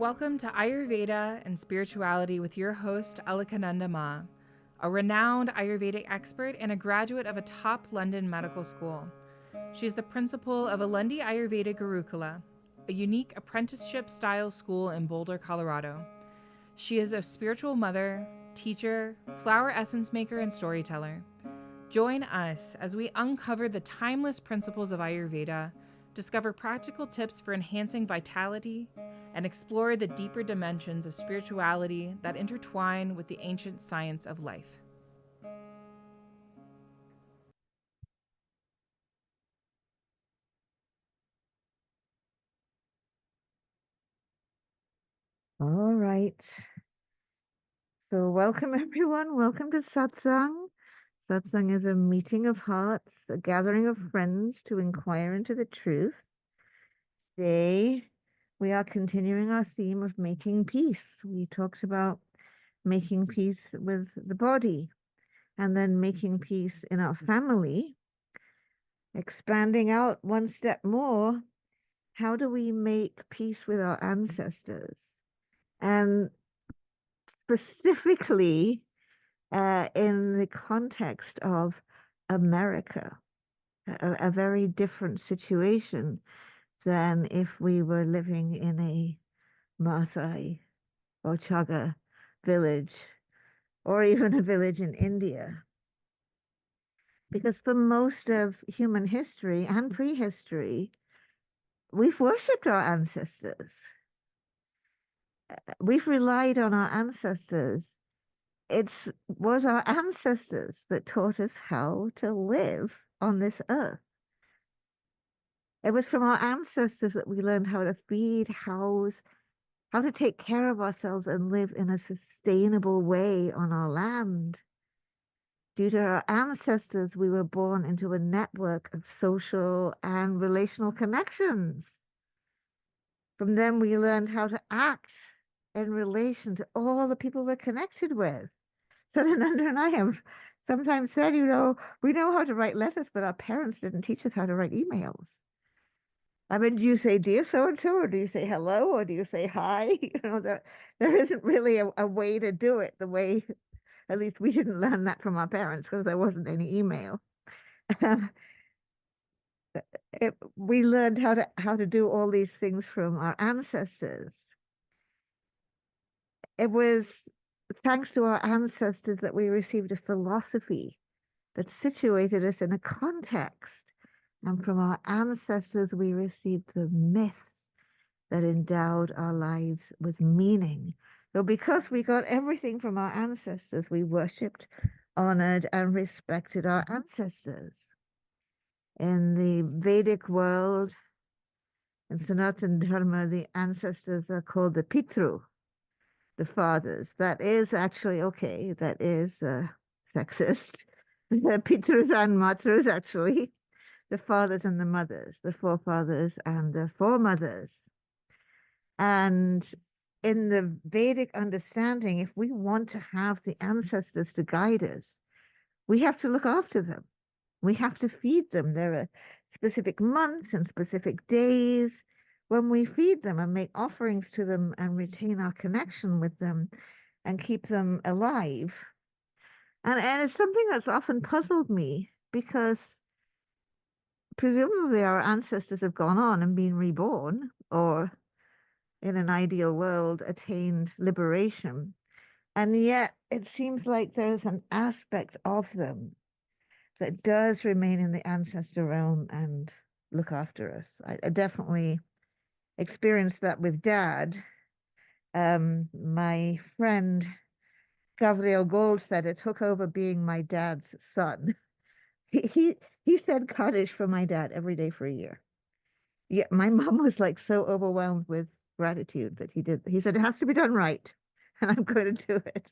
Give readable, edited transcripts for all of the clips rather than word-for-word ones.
Welcome to Ayurveda and Spirituality with your host, Alakananda Ma, a renowned Ayurvedic expert and a graduate of a top London medical school. She is the principal of Alundi Ayurveda Gurukula, a unique apprenticeship-style school in Boulder, Colorado. She is a spiritual mother, teacher, flower essence maker, and storyteller. Join us as we uncover the timeless principles of Ayurveda, discover practical tips for enhancing vitality, and explore the deeper dimensions of spirituality that intertwine with the ancient science of life. All right. So, welcome everyone. Welcome to Satsang. Satsang is a meeting of hearts, a gathering of friends to inquire into the truth. Today, we are continuing our theme of making peace. We talked about making peace with the body and then making peace in our family. Expanding out one step more, how do we make peace with our ancestors? And specifically, in the context of America, a very different situation than if we were living in a Maasai or Chaga village or even a village in India. Because for most of human history and prehistory, we've worshipped our ancestors. We've relied on our ancestors. It was our ancestors that taught us how to live on this earth. It was from our ancestors that we learned how to feed, house, how to take care of ourselves and live in a sustainable way on our land. Due to our ancestors, we were born into a network of social and relational connections. From them, we learned how to act in relation to all the people we're connected with. Sadananda and I have sometimes said, we know how to write letters, but our parents didn't teach us how to write emails. I mean, do you say dear so and so, or do you say hello, or do you say hi? There isn't really a way to do it the way, at least we didn't learn that from our parents because there wasn't any email. We learned how to do all these things from our ancestors. It was thanks to our ancestors that we received a philosophy that situated us in a context. And from our ancestors, we received the myths that endowed our lives with meaning. So, because we got everything from our ancestors, we worshipped, honored, and respected our ancestors. In the Vedic world, in Sanatana Dharma, the ancestors are called the Pitru, the fathers. That is actually okay. That is sexist. The Pitrus and Matrus, actually, the fathers and the mothers, the forefathers and the foremothers. And in the Vedic understanding, if we want to have the ancestors to guide us, we have to look after them. We have to feed them. There are specific months and specific days when we feed them and make offerings to them and retain our connection with them and keep them alive. And it's something that's often puzzled me because presumably our ancestors have gone on and been reborn or in an ideal world attained liberation. And yet it seems like there's an aspect of them that does remain in the ancestor realm and look after us. I definitely experienced that with Dad. My friend Gabriel Goldfeder took over being my dad's son. He said Kaddish for my dad every day for a year. Yeah, my mom was like so overwhelmed with gratitude that he did. He said it has to be done right, and I'm going to do it.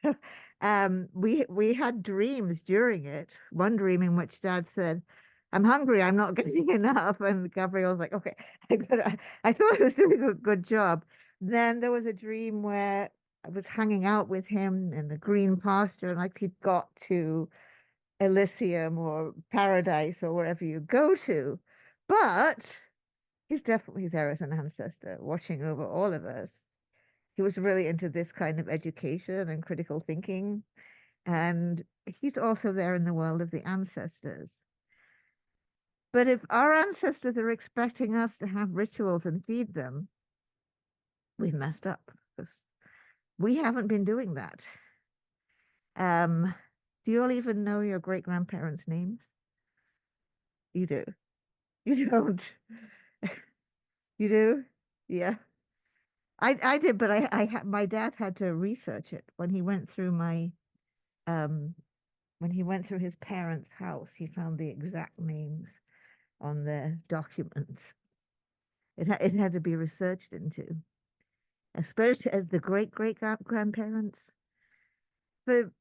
So, we had dreams during it. One dream in which Dad said, "I'm hungry. I'm not getting enough," and Gabriel's like, "Okay, I thought I was doing a good job." Then there was a dream where I was hanging out with him in the green pasture, and like he'd got to Elysium or paradise or wherever you go to, but He's definitely there as an ancestor, watching over all of us. He was really into this kind of education and critical thinking. And he's also there in the world of the ancestors. But if our ancestors are expecting us to have rituals and feed them, we've messed up because we haven't been doing that. Do you all even know your great grandparents' names? You do. You don't. You do? Yeah. I did, but my dad had to research it when he went through my um when he went through his parents' house, he found the exact names on the documents. It had to be researched into, especially as the great grandparents. For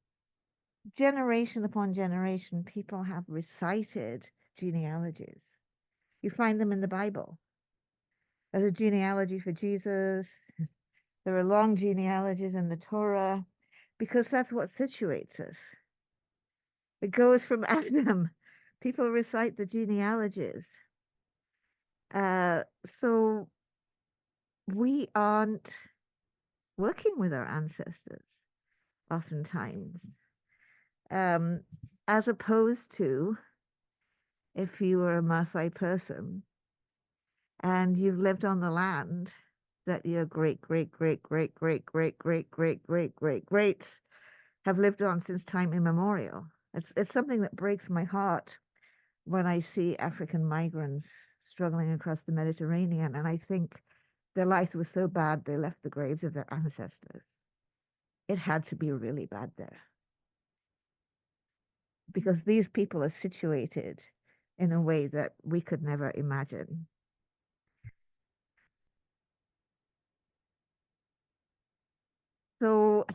generation upon generation, people have recited genealogies. You find them in the Bible. There's a genealogy for Jesus. There are long genealogies in the Torah because that's what situates us. It goes from Adam. People recite the genealogies. So we aren't working with our ancestors oftentimes, um, as opposed to if you were a Maasai person and you've lived on the land that your greats have lived on since time immemorial. It's something that breaks my heart when I see African migrants struggling across the Mediterranean, and I think their lives were so bad they left the graves of their ancestors. It had to be really bad there because these people are situated in a way that we could never imagine. So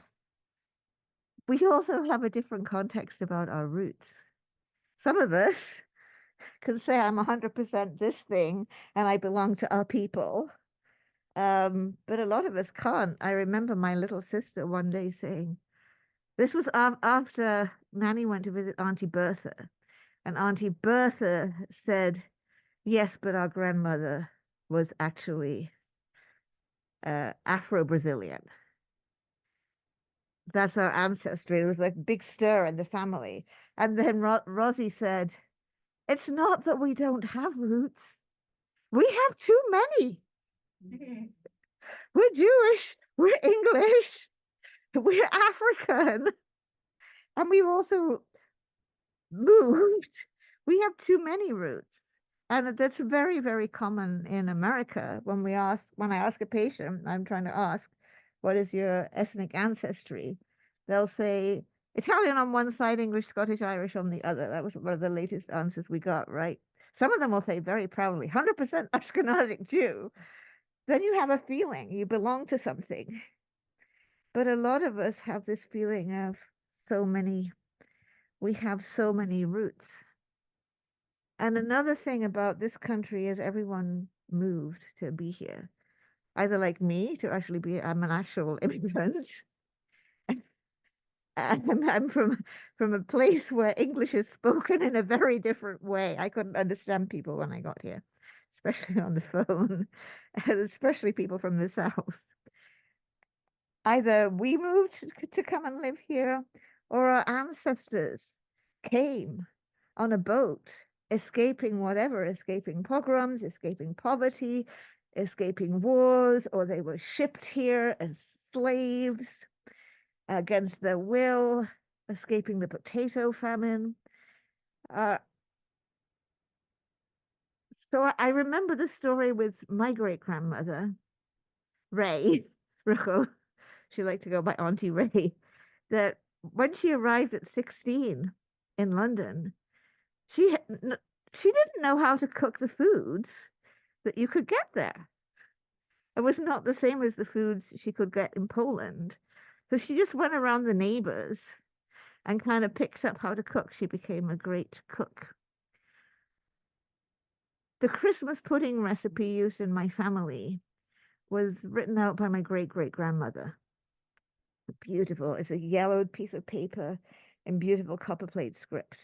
we also have a different context about our roots. Some of us can say, I'm 100% this thing and I belong to our people. But a lot of us can't. I remember my little sister one day saying, this was after Nanny went to visit Auntie Bertha, and Auntie Bertha said, yes, but our grandmother was actually Afro-Brazilian. That's our ancestry. There was like a big stir in the family. And then Rosie said, it's not that we don't have roots. We have too many. We're Jewish, we're English, we're African, and we've also moved. We have too many roots. And that's very, very common in America. When I ask a patient, I'm trying to ask, what is your ethnic ancestry? They'll say Italian on one side, English, Scottish, Irish on the other. That was one of the latest answers we got, right? Some of them will say very proudly, 100% Ashkenazic Jew. Then you have a feeling you belong to something. But a lot of us have this feeling of we have so many roots. And another thing about this country is everyone moved to be here. Either like me, to actually be, I'm an actual immigrant. I'm from a place where English is spoken in a very different way. I couldn't understand people when I got here, especially on the phone, especially people from the South. Either we moved to come and live here, or our ancestors came on a boat, escaping whatever, escaping pogroms, escaping poverty, escaping wars, or they were shipped here as slaves against their will, escaping the potato famine. Uh, so I remember the story with my great grandmother, Ray, Rachel. She liked to go by Auntie Ray. That when she arrived at 16 in London, she she didn't know how to cook the foods that you could get there. It was not the same as the foods she could get in Poland. So she just went around the neighbors and kind of picked up how to cook. She became a great cook. The Christmas pudding recipe used in my family was written out by my great grandmother. Beautiful. It's a yellowed piece of paper and beautiful copperplate script.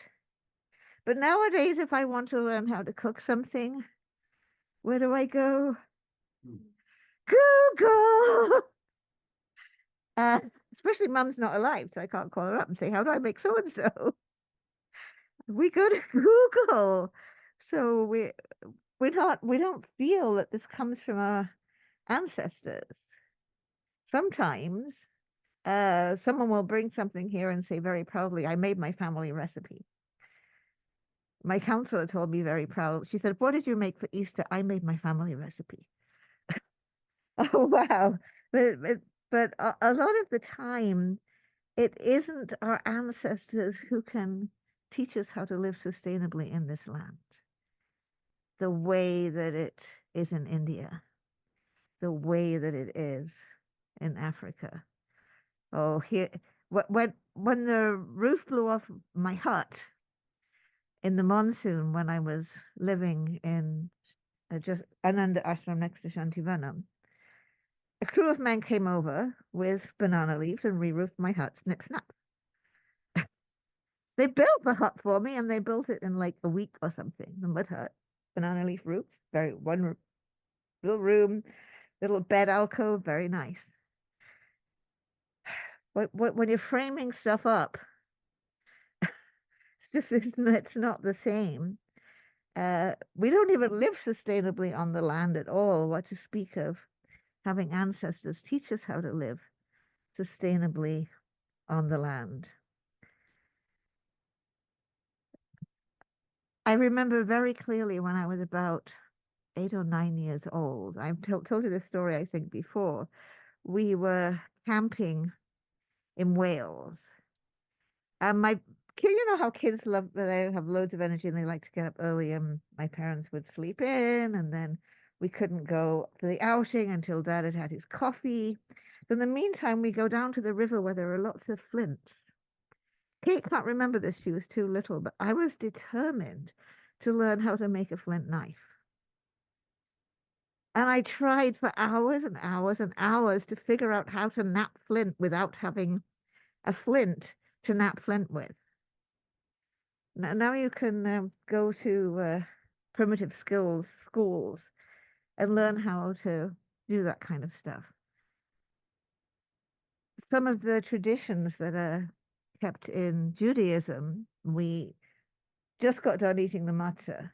But nowadays, if I want to learn how to cook something, Where do I go? Google. Uh, Especially mum's not alive, so I can't call her up and say, how do I make so and so? We go to Google. So we don't feel that this comes from our ancestors. Sometimes someone will bring something here and say very proudly, I made my family recipe. My counselor told me very proud. She said, what did you make for Easter? I made my family recipe. Oh, wow. But, but a lot of the time, it isn't our ancestors who can teach us how to live sustainably in this land the way that it is in India, the way that it is in Africa. Oh, here, when the roof blew off my hut in the monsoon when I was living in just Ananda Ashram next to Shantivanam, a crew of men came over with banana leaves and re-roofed my hut, snip snap. They built the hut for me and they built it in like a week or something. The mud hut, banana leaf roofs, very one little room, little bed alcove, very nice. But when you're framing stuff up, it's not the same. We don't even live sustainably on the land at all. What to speak of having ancestors teach us how to live sustainably on the land. I remember very clearly when I was about 8 or 9 years old. I've told you this story, I think, before. We were camping in Wales. And my kid, you know how kids love, they have loads of energy and they like to get up early. And my parents would sleep in, and then we couldn't go for the outing until Dad had had his coffee. So in the meantime, we go down to the river where there are lots of flints. Kate can't remember this, she was too little, but I was determined to learn how to make a flint knife. And I tried for hours and hours and hours to figure out how to knap flint without having a flint to knap flint with. Now you can go to primitive skills schools and learn how to do that kind of stuff. Some of the traditions that are kept in Judaism, we just got done eating the matzah.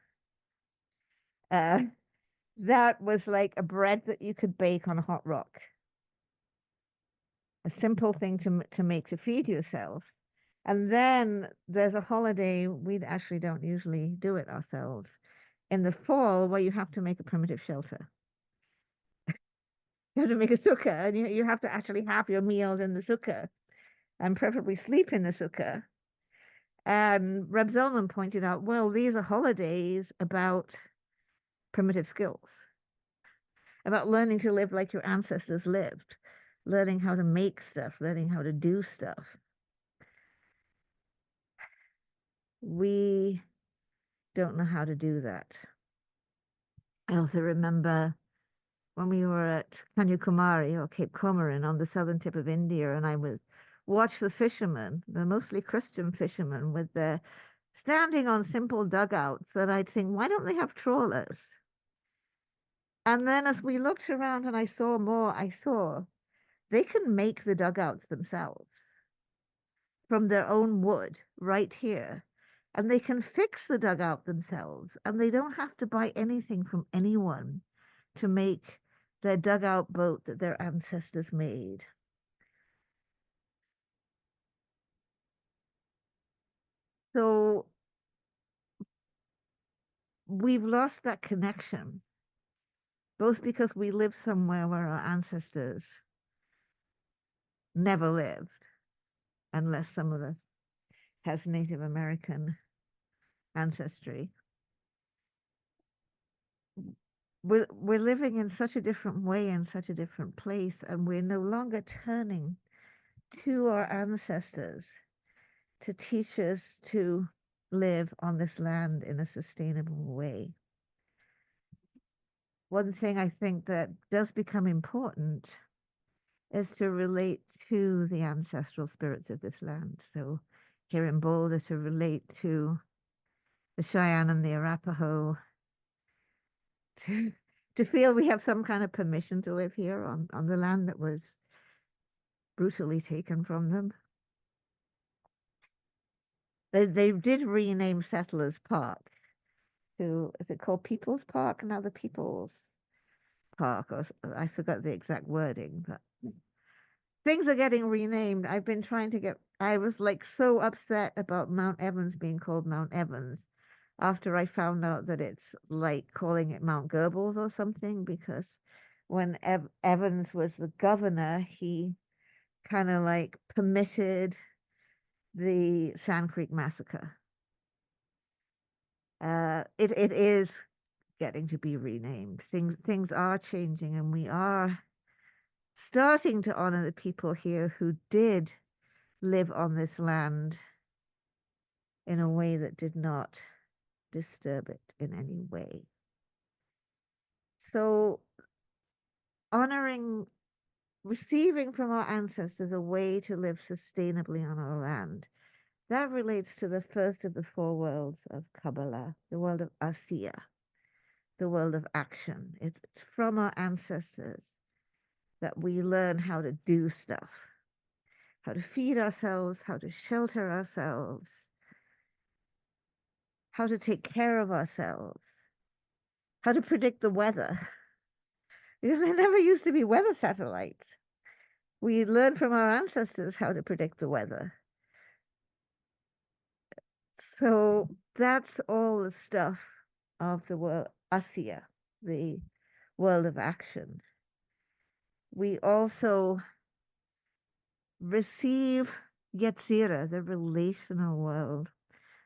Uh, that was like a bread that you could bake on a hot rock. A simple thing to make to feed yourself. And then there's a holiday, we actually don't usually do it ourselves, in the fall where you have to make a primitive shelter. You have to make a sukkah, and you have to actually have your meals in the sukkah and preferably sleep in the sukkah. And Reb Zolman pointed out, well, these are holidays about primitive skills, about learning to live like your ancestors lived, learning how to make stuff, learning how to do stuff. We don't know how to do that. I also remember when we were at Kanyakumari or Cape Comorin on the southern tip of India, and I would watch the fishermen, the mostly Christian fishermen, with their standing on simple dugouts, and I'd think, why don't they have trawlers? And then as we looked around and I saw more, I saw they can make the dugouts themselves from their own wood right here. And they can fix the dugout themselves, and they don't have to buy anything from anyone to make their dugout boat that their ancestors made. So we've lost that connection, both because we live somewhere where our ancestors never lived, unless some of us has Native American ancestry. We're living in such a different way, in such a different place, and we're no longer turning to our ancestors to teach us to live on this land in a sustainable way. One thing I think that does become important is to relate to the ancestral spirits of this land. So here in Boulder, to relate to the Cheyenne and the Arapaho, to to feel we have some kind of permission to live here on the land that was brutally taken from them. They did rename Settlers Park to, is it called People's Park? Now the People's Park, or I forgot the exact wording, but things are getting renamed. I've been trying to get, I was like so upset about Mount Evans being called Mount Evans after I found out that it's like calling it Mount Goebbels or something, because when Evans was the governor, he kind of like permitted the Sand Creek massacre. It is getting to be renamed. Things are changing, and we are starting to honor the people here who did live on this land in a way that did not disturb it in any way. So honoring, receiving from our ancestors a way to live sustainably on our land, that relates to the first of the four worlds of Kabbalah, the world of Asiya, the world of action. It's from our ancestors that we learn how to do stuff, how to feed ourselves, how to shelter ourselves, how to take care of ourselves, how to predict the weather. Because there never used to be weather satellites. We learned from our ancestors how to predict the weather. So that's all the stuff of the world, Asiya, the world of action. We also receive Yetzirah, the relational world,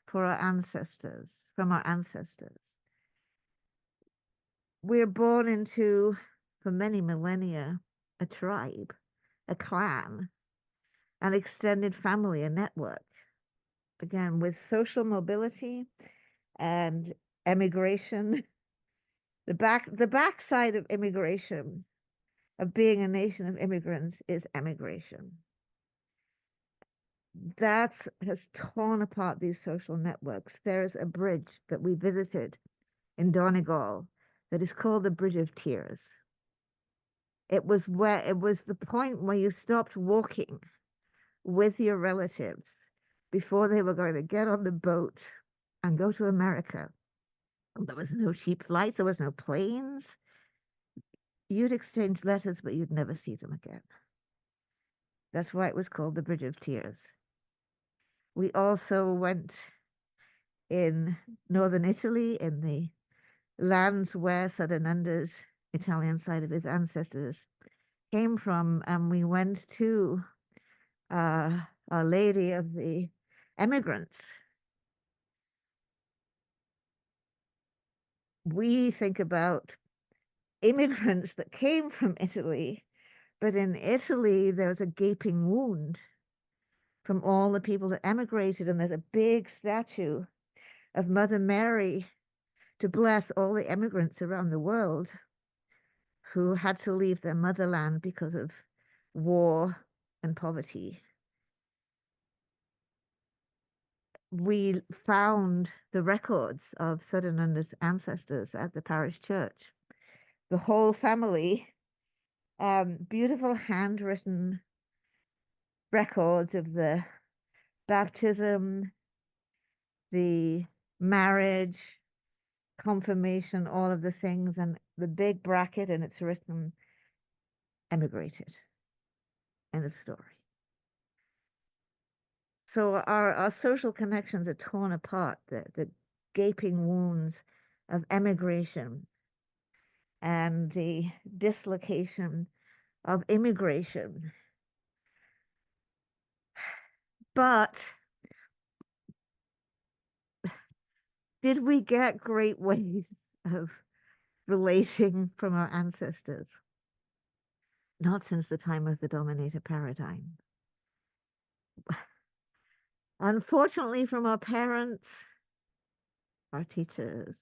for our ancestors, from our ancestors. We're born into, for many millennia, a tribe, a clan, an extended family, a network. Again, with social mobility and emigration, the backside of immigration, of being a nation of immigrants, is emigration. That has torn apart these social networks. There's a bridge that we visited in Donegal that is called the Bridge of Tears. It was the point where you stopped walking with your relatives before they were going to get on the boat and go to America. There was no cheap flights, there was no planes. You'd exchange letters, but you'd never see them again. That's why it was called the Bridge of Tears. We also went in northern Italy, in the lands where Sadananda's Italian side of his ancestors came from, and we went to Our Lady of the Emigrants. We think about immigrants that came from Italy, but in Italy there was a gaping wound from all the people that emigrated, and there's a big statue of Mother Mary to bless all the immigrants around the world who had to leave their motherland because of war and poverty. We found the records of Sadananda's ancestors at the parish church. The whole family, beautiful handwritten records of the baptism, the marriage, confirmation, all of the things, and the big bracket, and it's written emigrated. End of story. So our social connections are torn apart, the gaping wounds of emigration and the dislocation of immigration. But did we get great ways of relating from our ancestors? Not since the time of the dominator paradigm. Unfortunately, from our parents, our teachers,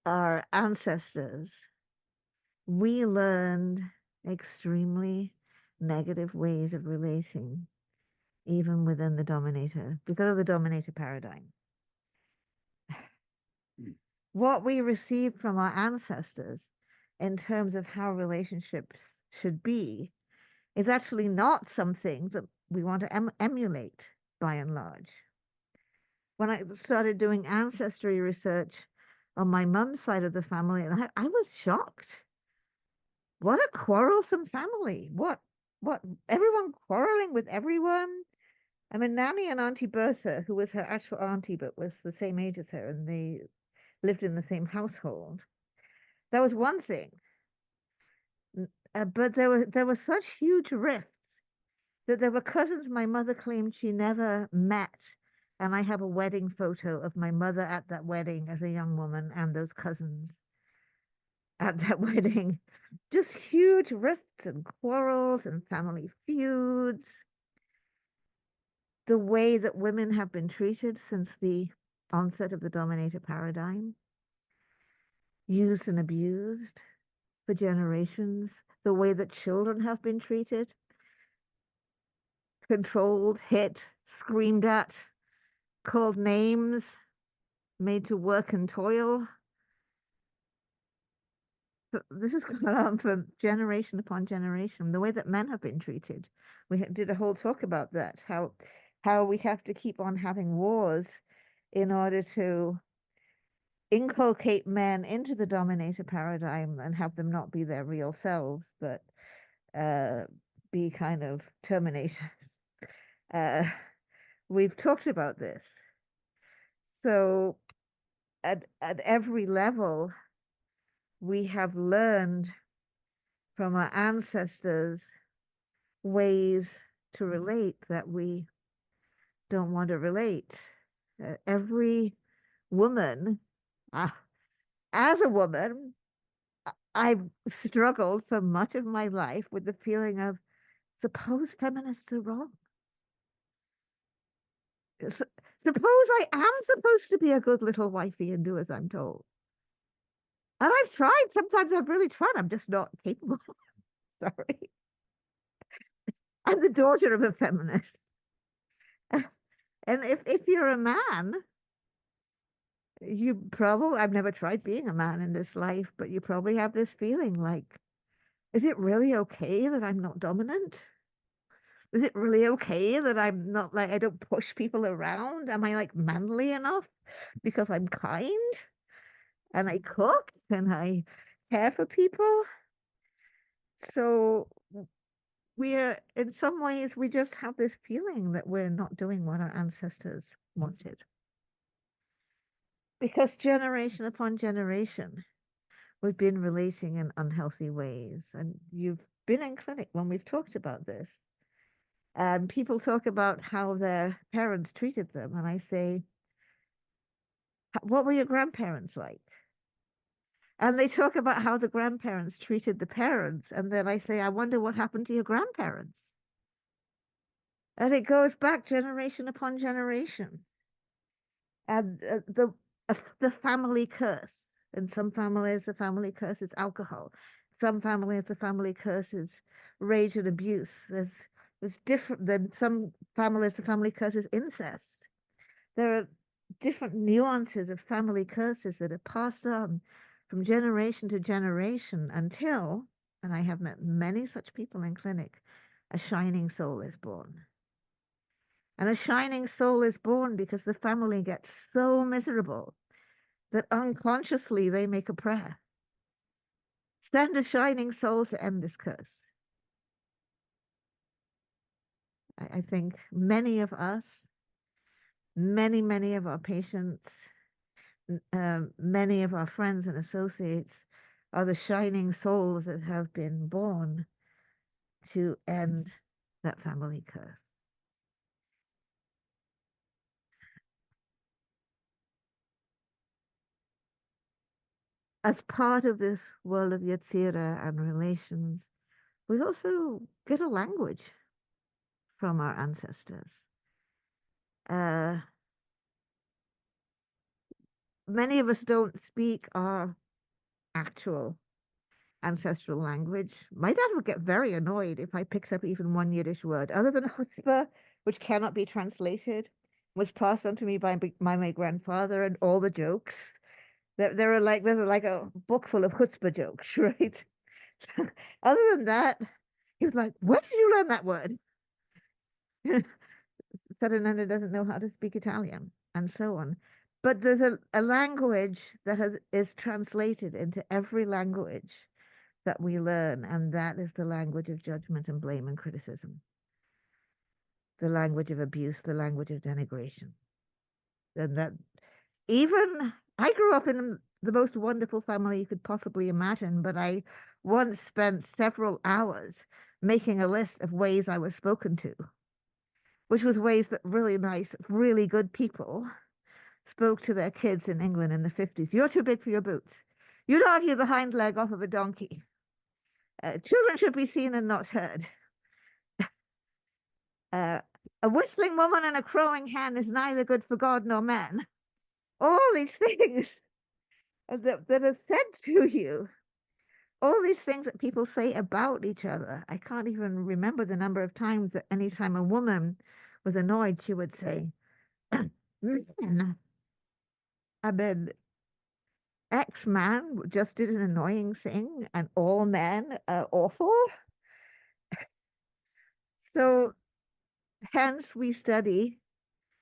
our ancestors, we learned extremely negative ways of relating, even within the dominator, because of the dominator paradigm. what we received from our ancestors in terms of how relationships should be is actually not something that we want to emulate by and large. When I started doing ancestry research on my mum's side of the family, and I was shocked. What a quarrelsome family. What everyone quarreling with everyone. I mean, Nanny and Auntie Bertha, who was her actual auntie but was the same age as her, and they lived in the same household. That was one thing. But there were such huge rifts that there were cousins my mother claimed she never met. And I have a wedding photo of my mother at that wedding as a young woman and those cousins at that wedding. Just huge rifts and quarrels and family feuds. The way that women have been treated since the onset of the dominator paradigm, used and abused for generations, the way that children have been treated, controlled, hit, screamed at, called names, made to work and toil. This has gone on for generation upon generation. The way that men have been treated. We did a whole talk about that, how we have to keep on having wars in order to inculcate men into the dominator paradigm and have them not be their real selves, but be kind of terminators. We've talked about this. So at every level, we have learned from our ancestors ways to relate that we don't want to relate. Every woman, as a woman, I've struggled for much of my life with the feeling of suppose feminists are wrong. Suppose I am supposed to be a good little wifey and do as I'm told. And I've tried. Sometimes I've really tried. I'm just not capable. Sorry. I'm the daughter of a feminist. And if you're a man, you probably, I've never tried being a man in this life, but you probably have this feeling like, is it really okay that I'm not dominant? Is it really okay that I'm not like, I don't push people around? Am I like manly enough because I'm kind and I cook and I care for people? So we're, in some ways, we just have this feeling that we're not doing what our ancestors wanted. Because generation upon generation, we've been relating in unhealthy ways. And you've been in clinic when we've talked about this. And people talk about how their parents treated them. And I say, what were your grandparents like? And they talk about how the grandparents treated the parents. And then I say, I wonder what happened to your grandparents. And it goes back generation upon generation. And the family curse. In some families, the family curse is alcohol. Some families, the family curse is rage and abuse. There's different than some families, the family curse is incest. There are different nuances of family curses that are passed on from generation to generation until, and I have met many such people in clinic, a shining soul is born. And a shining soul is born because the family gets so miserable that unconsciously they make a prayer. Send a shining soul to end this curse. I think many of us, many of our patients, many of our friends and associates are the shining souls that have been born to end that family curse. As part of this world of Yetzirah and relations, we also get a language from our ancestors. Many of us don't speak our actual ancestral language. My dad would get very annoyed if I picked up even one Yiddish word other than chutzpah, which cannot be translated, was passed on to me by my grandfather, and all the jokes There are like there's like a book full of chutzpah jokes, right? Other than that, he was like, "Where did you learn that word?" Ferdinando doesn't know how to speak Italian, and so on. But there's a language that is translated into every language that we learn, and that is the language of judgment and blame and criticism, the language of abuse, the language of denigration. And that even I grew up in the most wonderful family you could possibly imagine, but I once spent several hours making a list of ways I was spoken to, which was ways that really nice, really good people spoke to their kids in England in the 50s. You're too big for your boots. You'd argue the hind leg off of a donkey. Children should be seen and not heard. Uh, a whistling woman and a crowing hen is neither good for God nor man. All these things that are said to you, all these things that people say about each other. I can't even remember the number of times that anytime a woman was annoyed, she would say, "Man, I mean, X man just did an annoying thing, and all men are awful." So, hence we study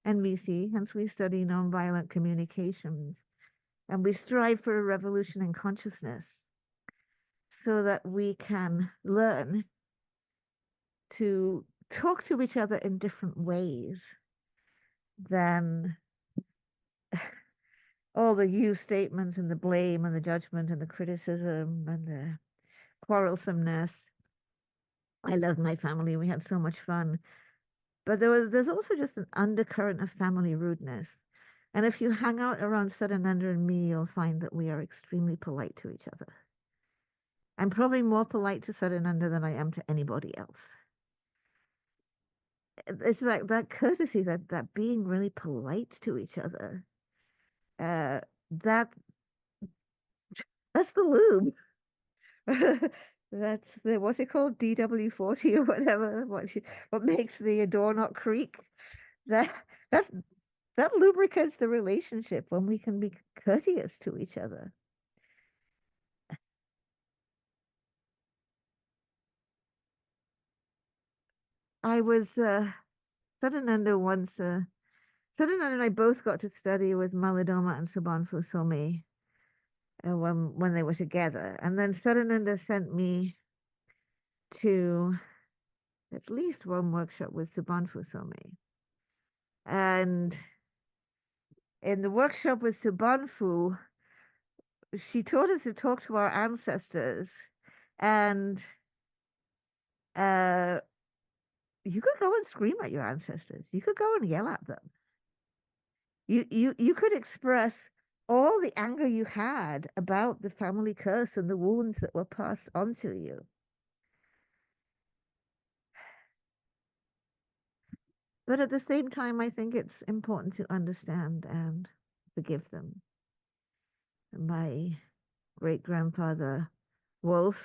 NVC, hence we study nonviolent communications, and we strive for a revolution in consciousness so that we can learn to talk to each other in different ways than all the you statements and the blame and the judgment and the criticism and the quarrelsomeness. I love my family. We had so much fun. But there's also just an undercurrent of family rudeness. And if you hang out around Sadananda and me, you'll find that we are extremely polite to each other. I'm probably more polite to Sadananda than I am to anybody else. It's like that courtesy, that being really polite to each other. Uh, that that's the lube. That's the what's it called, DW40 or whatever. What makes the door not creak? That that's that lubricates the relationship when we can be courteous to each other. I was Sadananda once. Sadananda and I both got to study with Malidoma and Subhanfu Somi when they were together, and then Sadananda sent me to at least one workshop with Subhanfu Somi, and in the workshop with Subhanfu, she taught us to talk to our ancestors, and uh, you could go and scream at your ancestors. You could go and yell at them. You could express all the anger you had about the family curse and the wounds that were passed on to you. But at the same time, I think it's important to understand and forgive them. My great grandfather, Wolf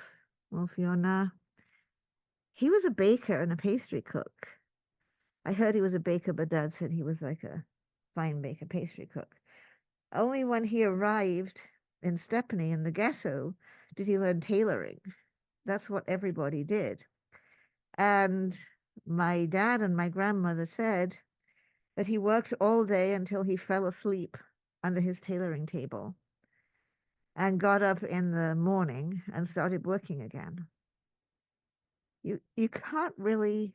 Yona, he was a baker and a pastry cook. I heard he was a baker, but Dad said he was like a fine baker pastry cook. Only when he arrived in Stepney in the ghetto did he learn tailoring. That's what everybody did. And my dad and my grandmother said that he worked all day until he fell asleep under his tailoring table and got up in the morning and started working again. You can't really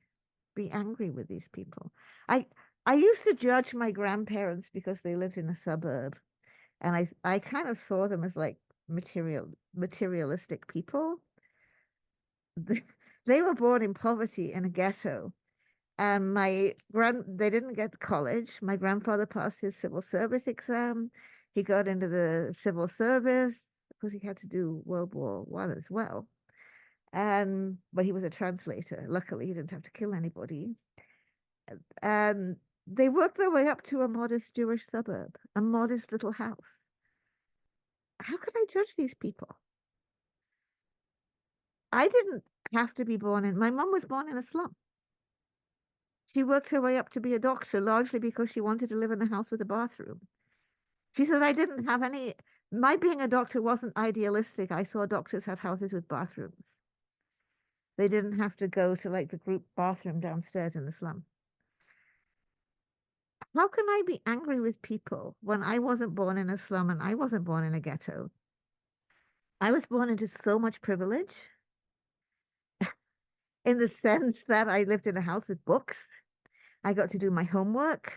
be angry with these people. I used to judge my grandparents because they lived in a suburb, and I kind of saw them as like materialistic people. They were born in poverty in a ghetto, and they didn't get to college. My grandfather passed his civil service exam. He got into the civil service because he had to do World War One as well. But he was a translator. Luckily, he didn't have to kill anybody. And they worked their way up to a modest Jewish suburb, a modest little house. How could I judge these people? I didn't have to be born in, my mom was born in a slum. She worked her way up to be a doctor largely because she wanted to live in a house with a bathroom. She said, I didn't have any, My being a doctor wasn't idealistic. I saw doctors had houses with bathrooms. They didn't have to go to like the group bathroom downstairs in the slum. How can I be angry with people when I wasn't born in a slum and I wasn't born in a ghetto? I was born into so much privilege in the sense that I lived in a house with books. I got to do my homework.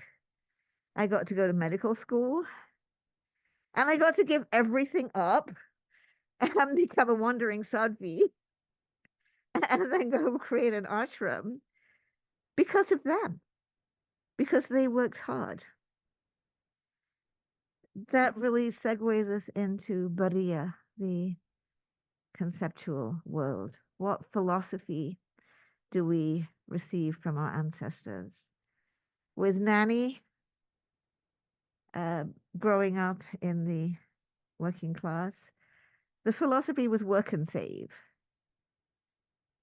I got to go to medical school. And I got to give everything up and become a wandering sadhvi and then go create an ashram because of them, because they worked hard. That really segues us into Bariya, the conceptual world. What philosophy do we receive from our ancestors? With Nanny growing up in the working class, the philosophy was work and save.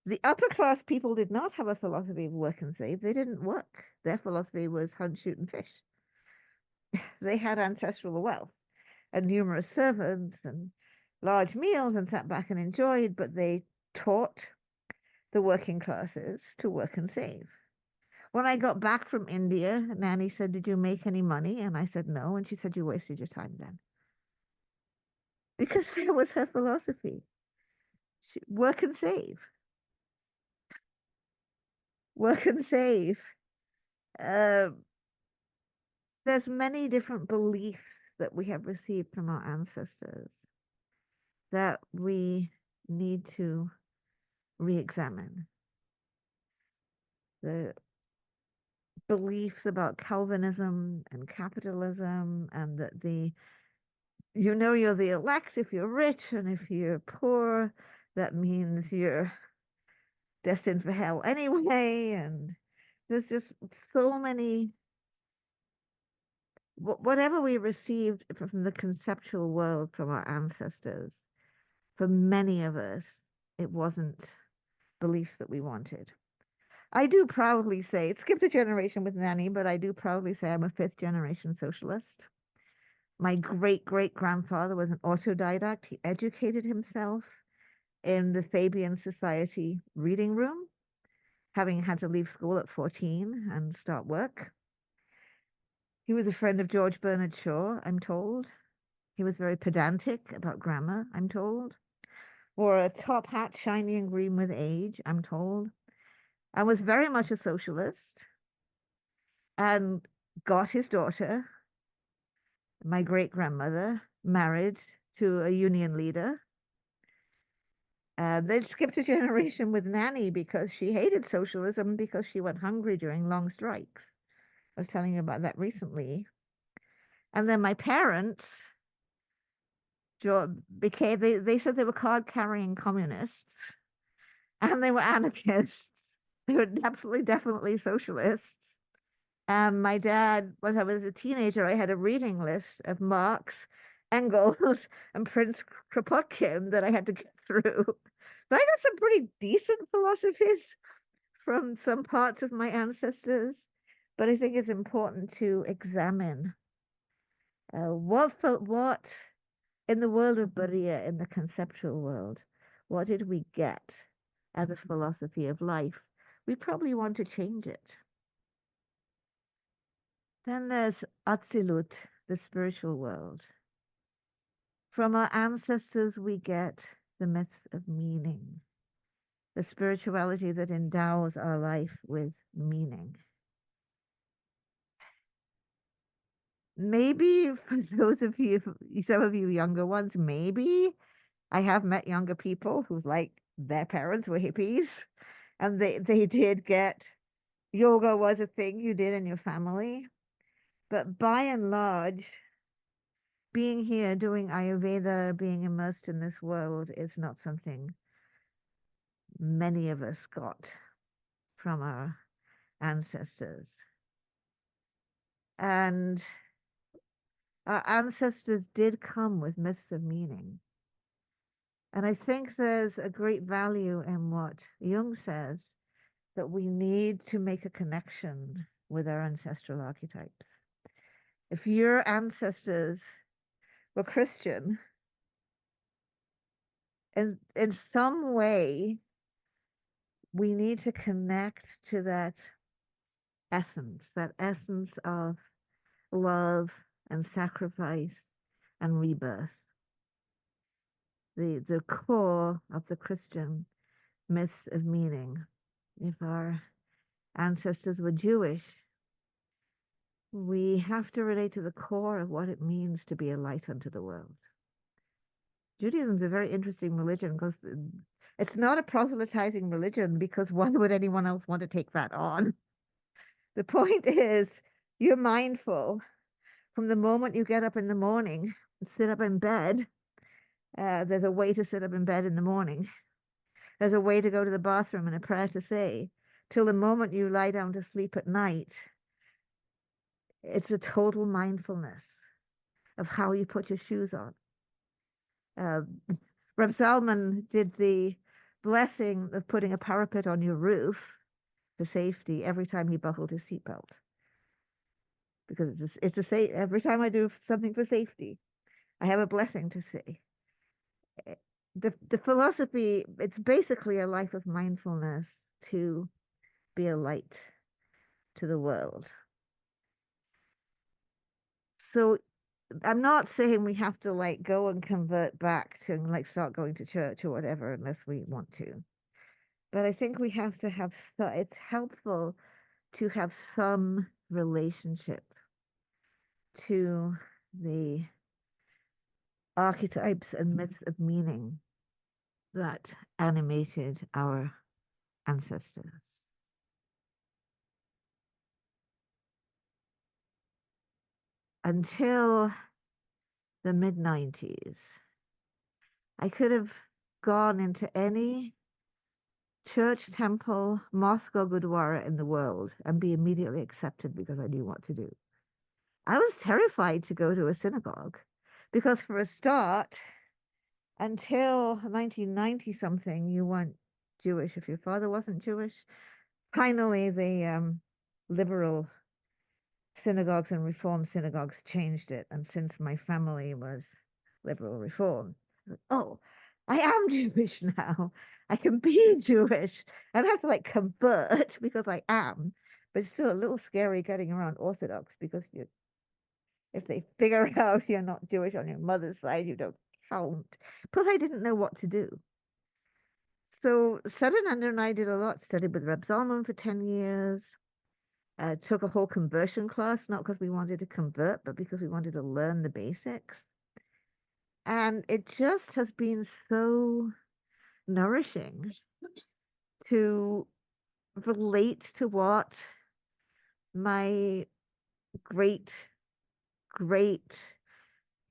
The upper class people did not have a philosophy of work and save. They didn't work. Their philosophy was hunt, shoot, and fish. They had ancestral wealth and numerous servants and large meals and sat back and enjoyed, but they taught the working classes to work and save. When I got back from India, Nanny said, "Did you make any money?" And I said, "No." And she said, "You wasted your time then." Because that was her philosophy. Work and save. Work and save. Uh, there's many different beliefs that we have received from our ancestors that we need to re-examine. The beliefs about Calvinism and capitalism, and that you're the elect if you're rich, and if you're poor, that means you're destined for hell anyway. And there's just so many, whatever we received from the conceptual world from our ancestors, for many of us, it wasn't beliefs that we wanted. I do proudly say, it skipped a generation with Nanny, but I do proudly say I'm a fifth generation socialist. My great great grandfather was an autodidact. He educated himself in the Fabian Society reading room, having had to leave school at 14 and start work. He was a friend of George Bernard Shaw, I'm told. He was very pedantic about grammar, I'm told. Wore a top hat, shiny and green with age, I'm told. I was very much a socialist and got his daughter, my great grandmother, married to a union leader. They skipped a generation with Nanny because she hated socialism because she went hungry during long strikes. I was telling you about that recently. And then my parents they said they were card carrying communists and they were anarchists. They were absolutely, definitely socialists. My dad, when I was a teenager, I had a reading list of Marx, Engels, and Prince Kropotkin that I had to get through. So I got some pretty decent philosophies from some parts of my ancestors, but I think it's important to examine what in the world of Bariya, in the conceptual world, what did we get as a philosophy of life? We probably want to change it. Then there's Atzilut, the spiritual world. From our ancestors, we get the myth of meaning, the spirituality that endows our life with meaning. Maybe for those of you, some of you younger ones, maybe I have met younger people who's like their parents were hippies and they did get yoga was a thing you did in your family. But by and large, being here, doing Ayurveda, being immersed in this world is not something many of us got from our ancestors. And our ancestors did come with myths of meaning. And I think there's a great value in what Jung says, that we need to make a connection with our ancestral archetypes. If your ancestors were Christian, And in some way, we need to connect to that essence of love and sacrifice and rebirth, the core of the Christian myths of meaning. If our ancestors were Jewish, we have to relate to the core of what it means to be a light unto the world. Judaism is a very interesting religion because it's not a proselytizing religion, because why would anyone else want to take that on? The point is, you're mindful from the moment you get up in the morning, sit up in bed. There's a way to sit up in bed in the morning. There's a way to go to the bathroom and a prayer to say. Till the moment you lie down to sleep at night, it's a total mindfulness of how you put your shoes on. Uh, Reb Zalman did the blessing of putting a parapet on your roof for safety every time he buckled his seatbelt. Because every time I do something for safety, I have a blessing to say. The philosophy, it's basically a life of mindfulness to be a light to the world. So I'm not saying we have to like go and convert back to like start going to church or whatever unless we want to. But I think we have to have it's helpful to have some relationship to the archetypes and myths of meaning that animated our ancestors. Until the mid 90s, I could have gone into any church, temple, mosque, or gurdwara in the world and be immediately accepted because I knew what to do. I was terrified to go to a synagogue because, for a start, until 1990 something, you weren't Jewish if your father wasn't Jewish. Finally, the liberal synagogues and reform synagogues changed it. And since my family was liberal reform, oh, I am Jewish now. I can be Jewish. I don't have to like convert because I am, but it's still a little scary getting around Orthodox because if they figure out you're not Jewish on your mother's side, you don't count. Plus, I didn't know what to do. So Sadananda and I did a lot, studied with Reb Zalman for 10 years, took a whole conversion class, not because we wanted to convert, but because we wanted to learn the basics. And it just has been so nourishing to relate to what my great great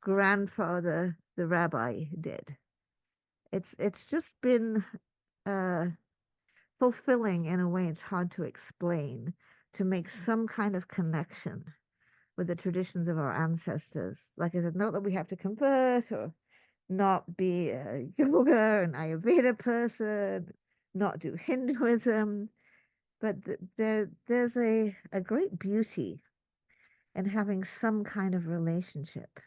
grandfather, the rabbi, did. It's just been uh, fulfilling in a way it's hard to explain, to make some kind of connection with the traditions of our ancestors. Like I said, not that we have to convert or not be a yoga and Ayurveda person, not do Hinduism, but there's a great beauty in having some kind of relationship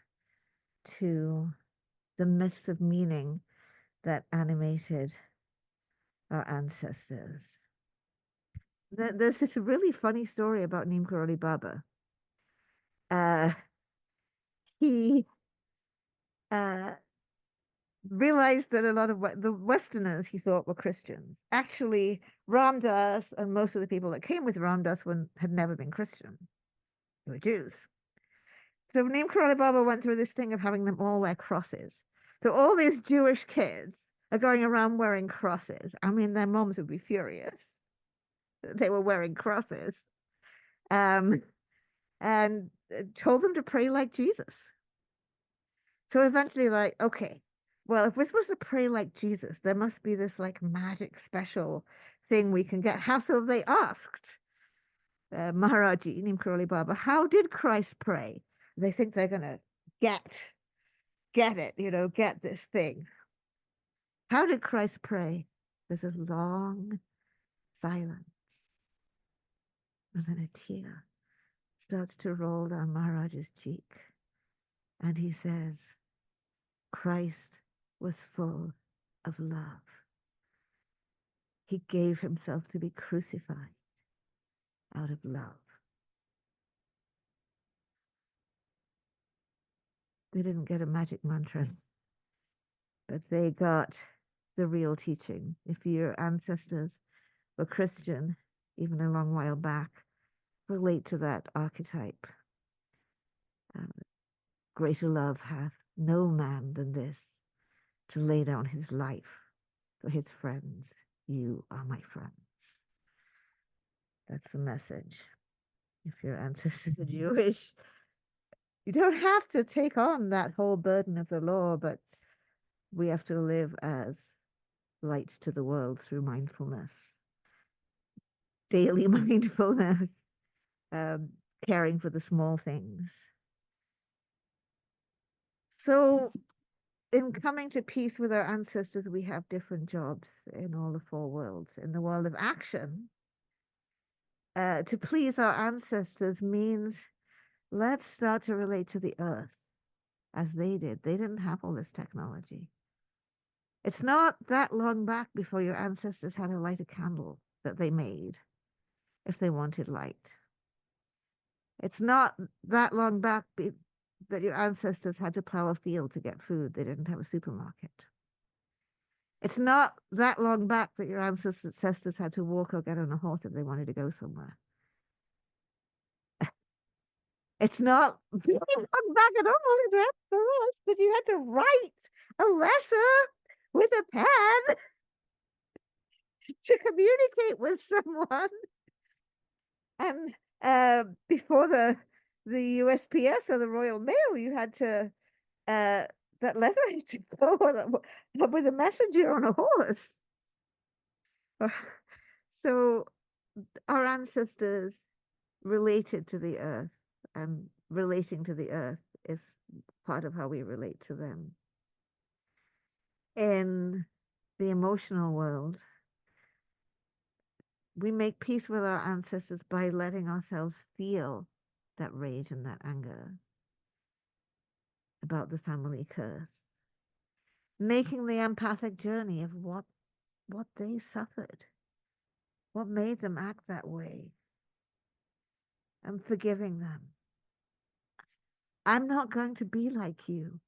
to the myths of meaning that animated our ancestors. There's this really funny story about Neem Karoli Baba. Uh, he uh, realized that a lot of the Westerners he thought were Christians. Actually, Ram Dass and most of the people that came with Ram Dass had never been Christian. They were Jews. So Neem Karoli Baba went through this thing of having them all wear crosses. So all these Jewish kids are going around wearing crosses. I mean, their moms would be furious. They were wearing crosses. Um, and told them to pray like Jesus. So eventually, like, okay, well, if we're supposed to pray like Jesus, there must be this like magic special thing we can get. How so? They asked Maharaji, Neem Karoli Baba, how did Christ pray? They think they're gonna get it, get this thing. How did Christ pray? There's a long silence, and then a tear starts to roll down Maharaja's cheek, and he says, Christ was full of love. He gave himself to be crucified out of love. They didn't get a magic mantra, but they got the real teaching. If your ancestors were Christian, even a long while back, relate to that archetype. Uh, Greater love hath no man than this, to lay down his life for his friends. You are my friends. That's the message. If your ancestors are Jewish, you don't have to take on that whole burden of the law, but we have to live as light to the world through mindfulness, daily mindfulness, um, caring for the small things. So, in coming to peace with our ancestors, we have different jobs in all the four worlds. In the world of action, to please our ancestors means let's start to relate to the earth as they did. They didn't have all this technology. It's not that long back before your ancestors had to light a candle that they made if they wanted light. It's not that long back that your ancestors had to plow a field to get food. They didn't have a supermarket. It's not that long back that your ancestors had to walk or get on a horse if they wanted to go somewhere. It's not really long back at all in us that you had to write a letter with a pen to communicate with someone. And before the USPS or the Royal Mail, you had to that letter had to go with a messenger on a horse. So our ancestors related to the earth, and relating to the earth is part of how we relate to them. In the emotional world, we make peace with our ancestors by letting ourselves feel that rage and that anger about the family curse, making the empathic journey of what they suffered, what made them act that way, and forgiving them. I'm not going to be like you.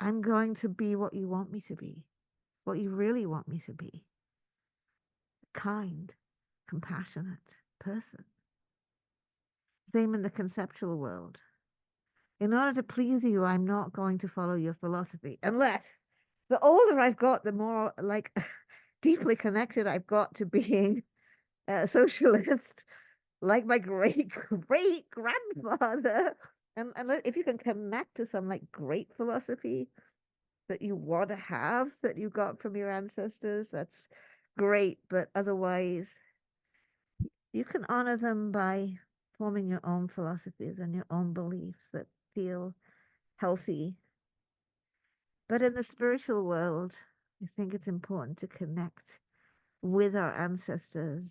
I'm going to be what you want me to be, what you really want me to be. A kind, compassionate person. Same in the conceptual world. In order to please you, I'm not going to follow your philosophy unless the older I've got, the more like deeply connected I've got to being a socialist, like my great great grandfather. And if you can connect to some like great philosophy that you want to have that you got from your ancestors, that's great. But otherwise, you can honor them by forming your own philosophies and your own beliefs that feel healthy. But in the spiritual world, I think it's important to connect with our ancestors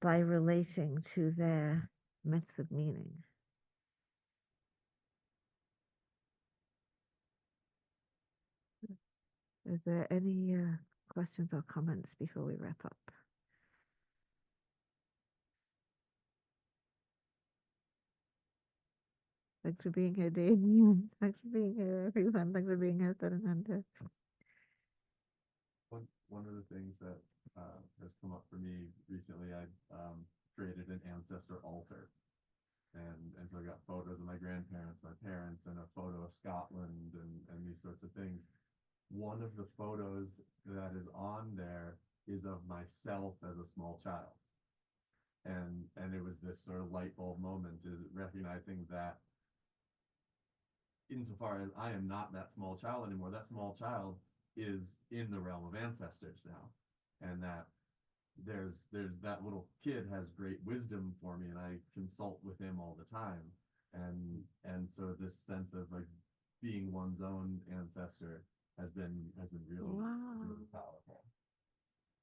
by relating to their myths of meaning. Is there any questions or comments before we wrap up? Thanks for being here, Dave. Thanks for being here, everyone. Thanks for being here, Fernanda. One of the things that has come up for me recently, I've created an ancestor altar, and so I got photos of my grandparents, my parents, and a photo of Scotland, and these sorts of things. One of the photos that is on there is of myself as a small child, and it was this sort of light bulb moment, is recognizing that insofar as I am not that small child anymore, that small child is in the realm of ancestors now, and that there's that little kid has great wisdom for me, and I consult with him all the time, and so this sense of like being one's own ancestor has been really really powerful.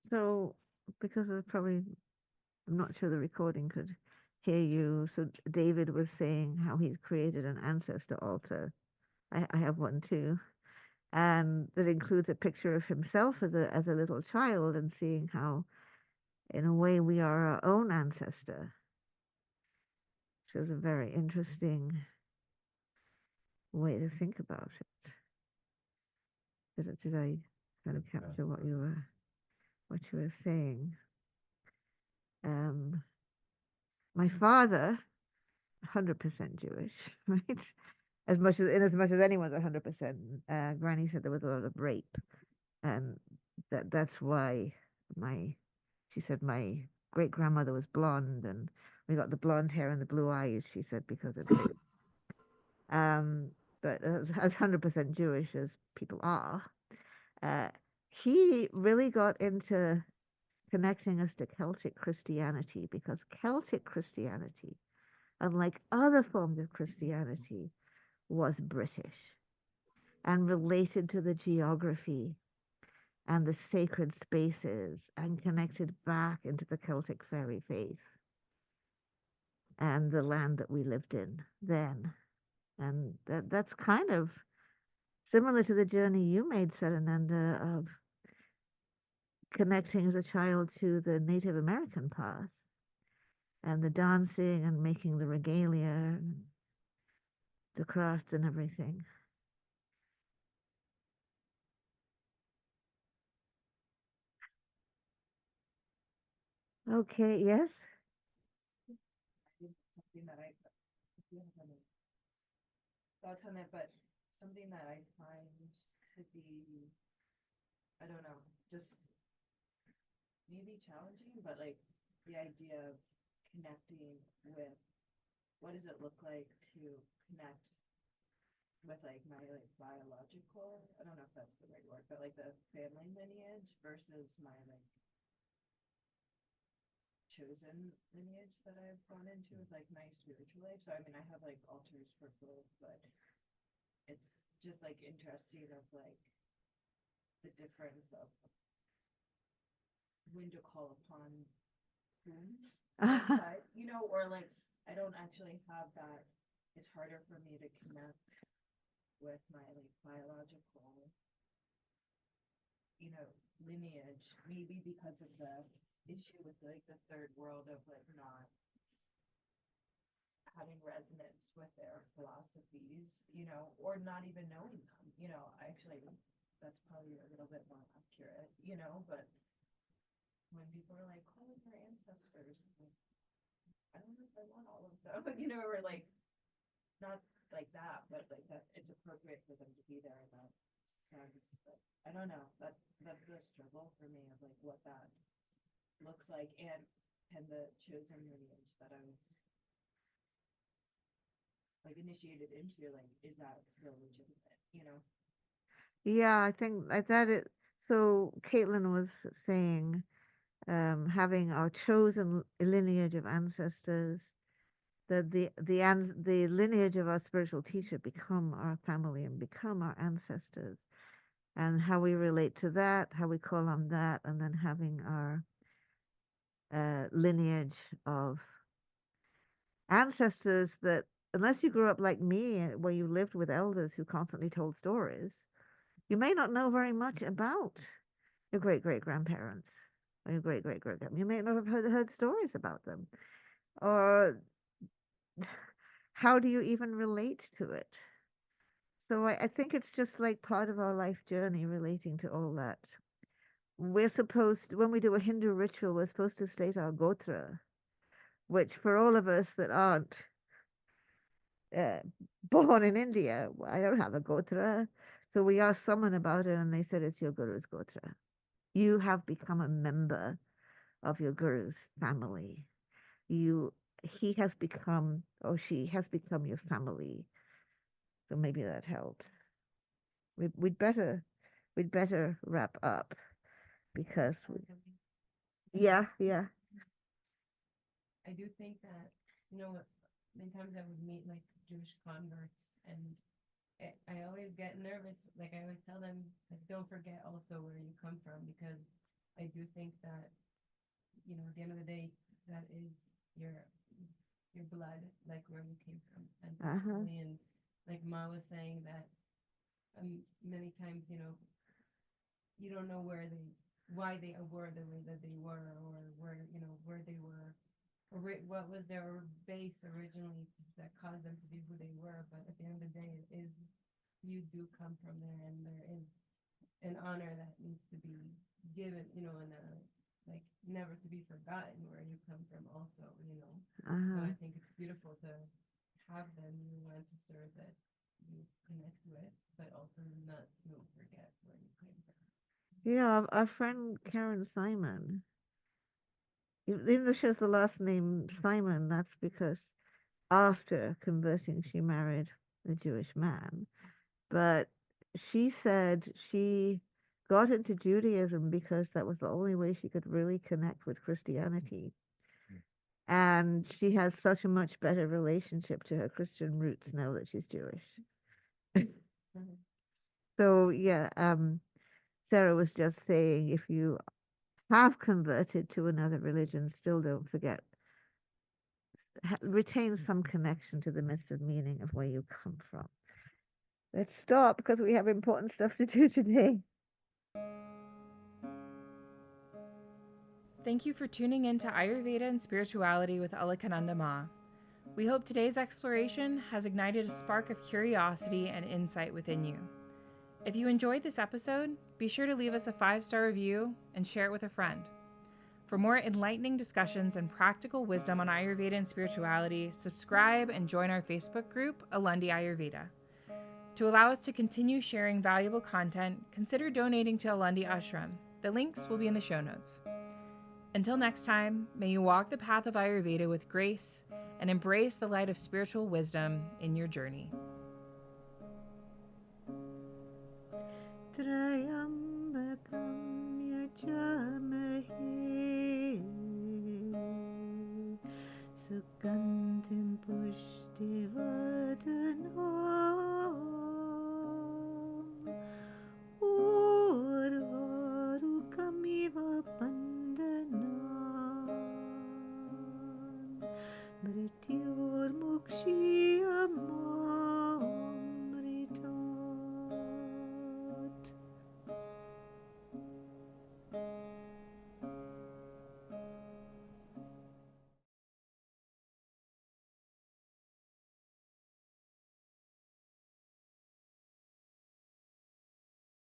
So, because of probably, I'm not sure the recording could hear you. So David was saying how he's created an ancestor altar. I have one too. and that includes a picture of himself as a little child and seeing how, in a way, we are our own ancestor, which is a very interesting way to think about it. Did I kind of capture what you were saying? My father, 100% Jewish, right? As much as anyone's 100%. Granny said there was a lot of rape, and that's why she said my great grandmother was blonde, and we got the blonde hair and the blue eyes. She said because of rape. But as 100% Jewish as people are, uh, he really got into connecting us to Celtic Christianity because Celtic Christianity, unlike other forms of Christianity, was British and related to the geography and the sacred spaces and connected back into the Celtic fairy faith and the land that we lived in then. And that's kind of similar to the journey you made, Sarananda, of connecting as a child to the Native American path and the dancing and making the regalia and the crafts and everything. Okay, yes? Something that if you have any thoughts on it, but something that I find to be, I don't know, just maybe challenging, but like the idea of connecting with what does it look like to connect with like my like biological, I don't know if that's the right word, but like the family lineage versus my like chosen lineage that I've gone into with like my spiritual life. So I mean I have like altars for both, but it's just like interesting of like the difference of when to call upon whom outside, or like I don't actually have that. It's harder for me to connect with my like biological, lineage, maybe because of the issue with like the third world of like not having resonance with their philosophies, or not even knowing them. Actually that's probably a little bit more accurate, but when people are like, call in your ancestors, like, I don't know if I want all of them, or like not like that, but like that it's appropriate for them to be there in that sense. But I don't know. That's the struggle for me of like what that looks like and the chosen lineage that I was like initiated into, like, is that still legitimate? Yeah, I think like that it so Caitlin was saying having our chosen lineage of ancestors, that the lineage of our spiritual teacher become our family and become our ancestors, and how we relate to that, how we call on that, and then having our lineage of ancestors that, unless you grew up like me, where you lived with elders who constantly told stories, you may not know very much about your great great grandparents or your great great great. You may not have heard stories about them, or how do you even relate to it? So I think it's just like part of our life journey relating to all that. We're supposed, when we do a Hindu ritual, we're supposed to state our gotra, which for all of us that aren't uh, born in India, I don't have a gotra. So we asked someone about it and they said it's your guru's gotra. You have become a member of your guru's family. He has become, or she has become your family. So maybe that helps. We'd better wrap up because yeah, yeah. I do think that, many times I would meet like Jewish converts, and I always get nervous. Like I always tell them, like, don't forget also where you come from, because I do think that, at the end of the day, that is your blood, like where you came from, and Uh-huh. and like Ma was saying that many times, you don't know why they were the way that they were, or where they were, what was their base originally that caused them to be who they were. But at the end of the day, you do come from there, and there is an honor that needs to be given, and like never to be forgotten where you come from also. So I think it's beautiful to have the new ancestors that you connect with, but also not to forget where you came from. Yeah, our friend Karen Simon, even though she has the last name Simon, that's because after converting, she married a Jewish man. But she said she got into Judaism because that was the only way she could really connect with Christianity. And she has such a much better relationship to her Christian roots now that she's Jewish. So, yeah, Sarah was just saying if you have converted to another religion, still don't forget, retain some connection to the myths of meaning of where you come from. Let's stop because we have important stuff to do today. Thank you for tuning in to Ayurveda and Spirituality with Alakananda Ma. We hope today's exploration has ignited a spark of curiosity and insight within you. If you enjoyed this episode, be sure to leave us a 5-star review and share it with a friend. For more enlightening discussions and practical wisdom on Ayurveda and spirituality, subscribe and join our Facebook group, Alundi Ayurveda. To allow us to continue sharing valuable content, consider donating to Alundi Ashram. The links will be in the show notes. Until next time, may you walk the path of Ayurveda with grace and embrace the light of spiritual wisdom in your journey. Trayambakam yajamahe Sugandhim pushtivardhanam